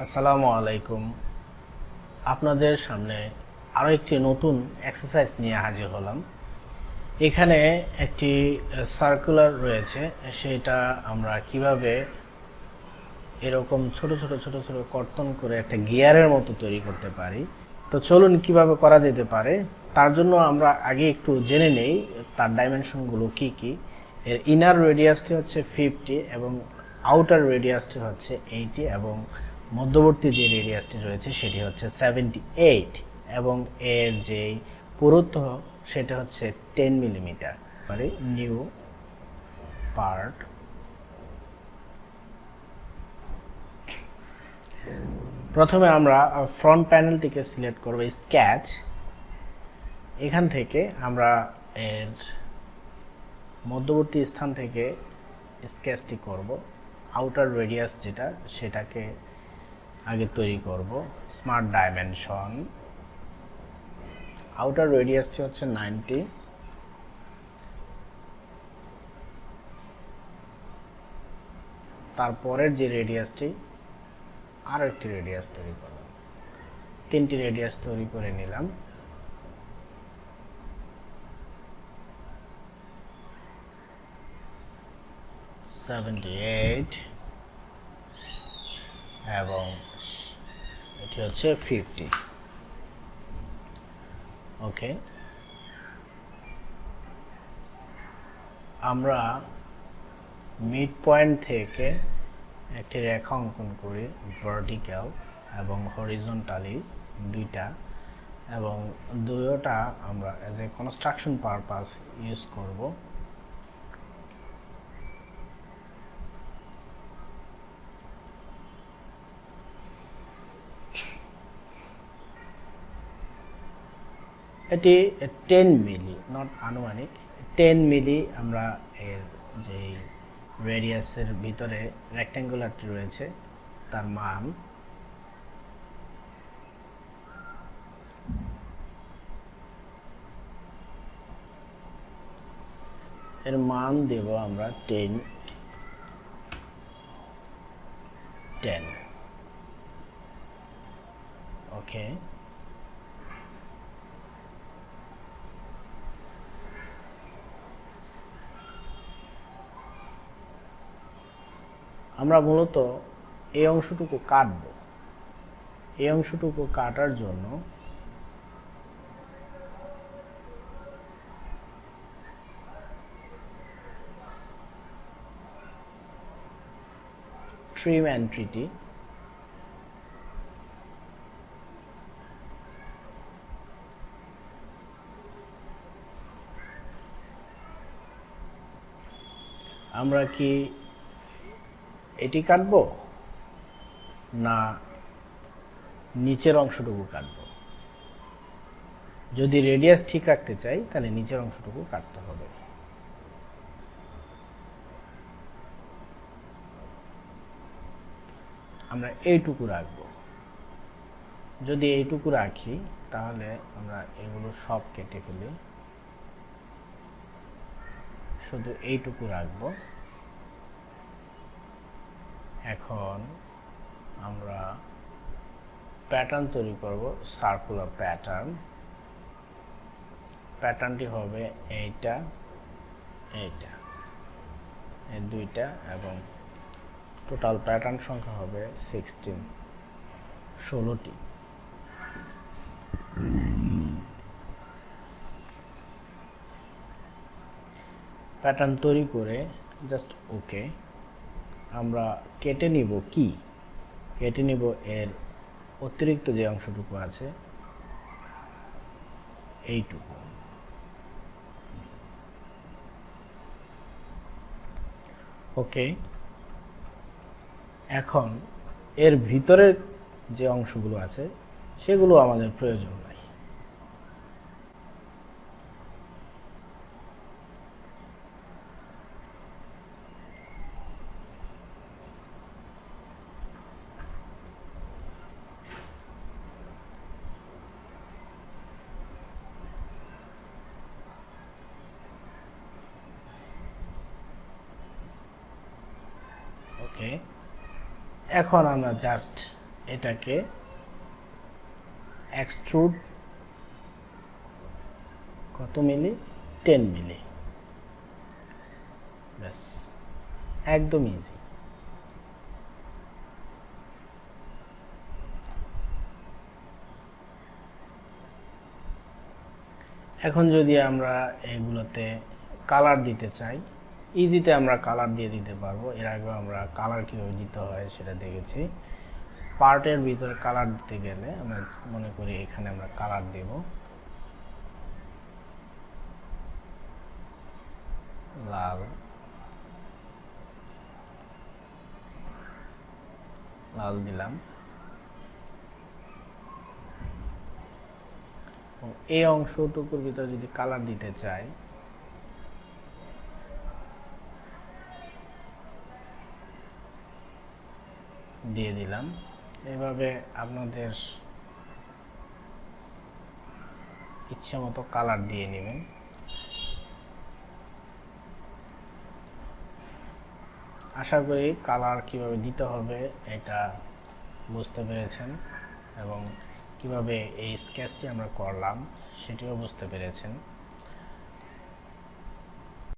আসসালামু আলাইকুম। আপনাদের সামনে আরও একটি নতুন এক্সারসাইজ নিয়ে হাজির হলাম। এখানে একটি সার্কুলার রয়েছে, সেটা আমরা কিভাবে এরকম ছোট ছোট ছোট ছোট কর্তন করে একটা গিয়ারের মতো তৈরি করতে পারি। তো চলুন কিভাবে করা যেতে পারে তার জন্য আমরা আগে একটু জেনে নেই তার ডাইমেনশনগুলো কি কি। এর ইনার রেডিয়াসটি হচ্ছে 50 এবং আউটার রেডিয়াসটি হচ্ছে 80 এবং মধ্যবর্তী যে রেডিয়াসটি রয়েছে সেটি হচ্ছে 78 এবং এর যে পুরুত্ব সেটা হচ্ছে 10 মিলিমিটার। নিউ পার্ট, প্রথমে আমরা ফ্রন্ট প্যানেলটিকে সিলেক্ট করব, স্কেচ। এখান থেকে আমরা এর মধ্যবর্তী স্থান থেকে স্কেচটি করব। আউটার রেডিয়াস যেটা সেটাকে আগে তৈরি করব। স্মার্ট ডাইমেনশন, আউটার রেডিয়াসটি হচ্ছে 90, তারপরের যে রেডিয়াসটি আরও একটি রেডিয়াস তৈরি করব। তিনটি রেডিয়াস তৈরি করে নিলাম। এবং এটি হচ্ছে 50। ওকে, আমরা মিড পয়েন্ট থেকে একটি রেখা অঙ্কন করি, ভার্টিক্যাল এবং হরিজন্টালি দুইটা, এবং দুইটা আমরা as a construction purpose use করব। এটি 10 মিলি, নট আনুমানিক, 10 মিলি আমরা এর যে রেডিয়াসের ভিতরে রেক্ট্যাঙ্গুলারটি রয়েছে তার মান। এর মান দেব আমরা 10। ওকে, আমরা মূলত এই অংশটুকু কাটব। এই অংশটুকু কাটার জন্য ট্রিম এন্ট্রিটি আমরা কি এটি কাটবো না নিচের অংশটুকু কাটবো? যদি রেডিয়াস ঠিক রাখতে চাই তাহলে নিচের অংশটুকু কাটতে হবে। আমরা এইটুকু রাখবো। যদি এইটুকু রাখি তাহলে আমরা এগুলো সব কেটে ফেলি, শুধু এইটুকু রাখবো। এখন আমরা প্যাটার্ন তৈরি করব, সার্কুলার প্যাটার্ন। প্যাটার্নটি হবে এইটা, এইটা, এই দুইটা, এবং টোটাল প্যাটার্ন সংখ্যা হবে 16টি। প্যাটার্ন তৈরি করে জাস্ট ওকে। আমরা কেটে নিব, কি কেটে নিব এর অতিরিক্ত যে অংশটুকু আছে এইটুকু। ওকে, এখন এর ভিতরের যে অংশগুলো আছে সেগুলো আমাদের প্রয়োজন নাই। ওকে, এখন আমরা জাস্ট এটাকে এক্সট্রুড কত মিলি, 10 মিলি। ব্যাস, একদম ইজি। এখন যদি আমরা এগুলোতে কালার দিতে চাই, ইজিতে আমরা কালার দিয়ে দিতে পারবো। এর আগে আমরা কালার কীভাবে দিতে হয় সেটা দেখেছি। পার্টের ভিতরে কালার দিতে গেলে আমরা মনে করি এখানে আমরা কালার দেব লাল, লাল দিলাম। এই অংশটুকুর ভিতরে যদি কালার দিতে চাই, দিয়ে দিলাম। এভাবে আপনাদের ইচ্ছে মতো কালার দিয়ে নেবেন। আশা করি কালার কিভাবে দিতে হবে এটা বুঝতে পেরেছেন, এবং কিভাবে এই স্কেচটি আমরা করলাম সেটিও বুঝতে পেরেছেন।